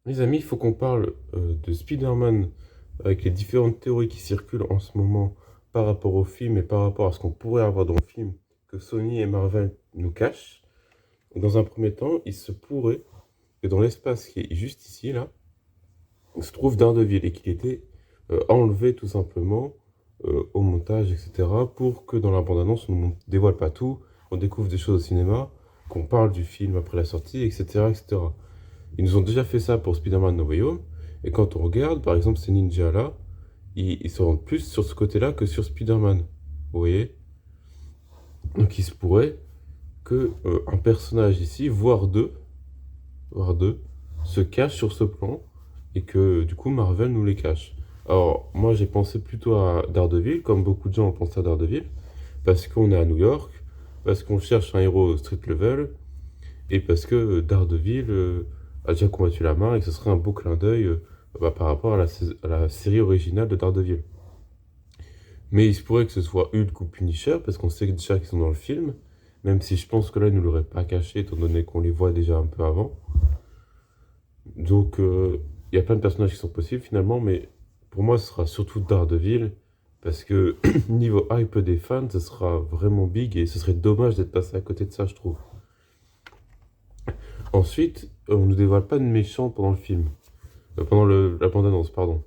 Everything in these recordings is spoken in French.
Les amis, il faut qu'on parle de Spider-Man avec les différentes théories qui circulent en ce moment par rapport au film et par rapport à ce qu'on pourrait avoir dans le film que Sony et Marvel nous cachent. Dans un premier temps, il se pourrait que dans l'espace qui est juste ici, là, se trouve Daredevil et qu'il était enlevé tout simplement au montage, etc. pour que dans la bande-annonce, on ne dévoile pas tout, on découvre des choses au cinéma, qu'on parle du film après la sortie, etc. etc. Ils nous ont déjà fait ça pour Spider-Man No Way Home. Et quand on regarde, par exemple, ces ninjas-là, ils se rendent plus sur ce côté-là que sur Spider-Man. Vous voyez? Donc il se pourrait que un personnage ici, voire deux, se cache sur ce plan et que du coup Marvel nous les cache. Alors moi j'ai pensé plutôt à Daredevil, comme beaucoup de gens ont pensé à Daredevil, parce qu'on est à New York, parce qu'on cherche un héros street level, et parce que Daredevil a déjà combattu la main et que ce serait un beau clin d'œil par rapport à à la série originale de Daredevil. Mais il se pourrait que ce soit Hulk ou Punisher, parce qu'on sait déjà qu'ils sont dans le film, même si je pense que là, ils ne l'auraient pas caché, étant donné qu'on les voit déjà un peu avant. Donc, il y a plein de personnages qui sont possibles finalement, mais pour moi, ce sera surtout Daredevil, parce que niveau hype des fans, ce sera vraiment big, et ce serait dommage d'être passé à côté de ça, je trouve. Ensuite, on ne dévoile pas de méchant pendant le film, pendant la bande-annonce, pardon.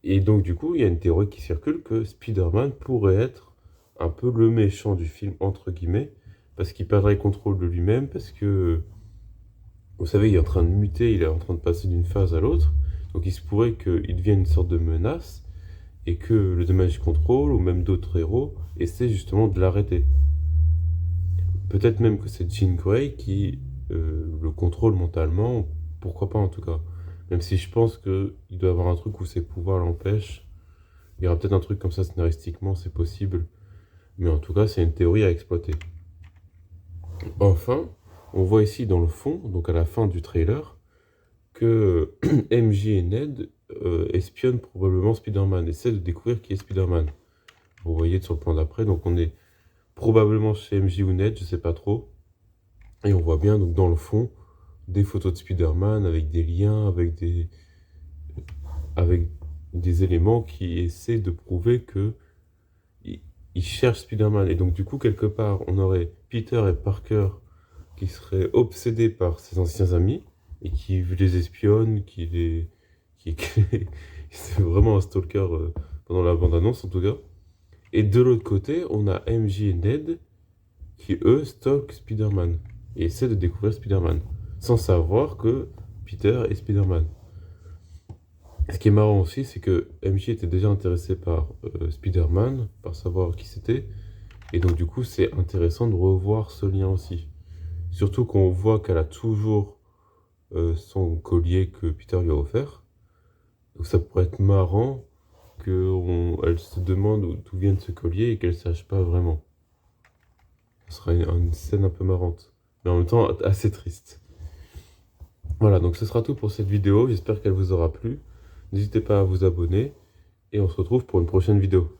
Et donc, du coup, il y a une théorie qui circule que Spider-Man pourrait être un peu le méchant du film, entre guillemets, parce qu'il perdrait le contrôle de lui-même, parce que, vous savez, il est en train de muter, il est en train de passer d'une phase à l'autre, donc il se pourrait qu'il devienne une sorte de menace, et que le Damage Control, ou même d'autres héros, essaient justement de l'arrêter. Peut-être même que c'est Jean Grey qui le contrôle mentalement, pourquoi pas en tout cas. Même si je pense qu'il doit avoir un truc où ses pouvoirs l'empêchent. Il y aura peut-être un truc comme ça scénaristiquement, c'est possible. Mais en tout cas, c'est une théorie à exploiter. Enfin, on voit ici dans le fond, donc à la fin du trailer, que MJ et Ned espionnent probablement Spider-Man, essaient de découvrir qui est Spider-Man. Vous voyez sur le plan d'après, donc on est probablement chez MJ ou Ned, je sais pas trop. Et on voit bien donc dans le fond des photos de Spider-Man avec des liens, avec des éléments qui essaient de prouver que ils cherchent Spider-Man. Et donc du coup, quelque part, on aurait Peter et Parker qui seraient obsédés par ses anciens amis et qui les espionnent, qui c'est vraiment un stalker pendant la bande-annonce en tout cas. Et de l'autre côté, on a MJ et Ned qui eux stalkent Spider-Man et essaient de découvrir Spider-Man sans savoir que Peter est Spider-Man. Ce qui est marrant aussi, c'est que MJ était déjà intéressé par Spider-Man, par savoir qui c'était, et donc du coup c'est intéressant de revoir ce lien aussi. Surtout qu'on voit qu'elle a toujours son collier que Peter lui a offert. Donc ça pourrait être marrant qu'elle se demande d'où vient ce collier et qu'elle sache pas vraiment. Ce sera une scène un peu marrante, mais en même temps assez triste. Voilà, donc ce sera tout pour cette vidéo, j'espère qu'elle vous aura plu. N'hésitez pas à vous abonner et on se retrouve pour une prochaine vidéo.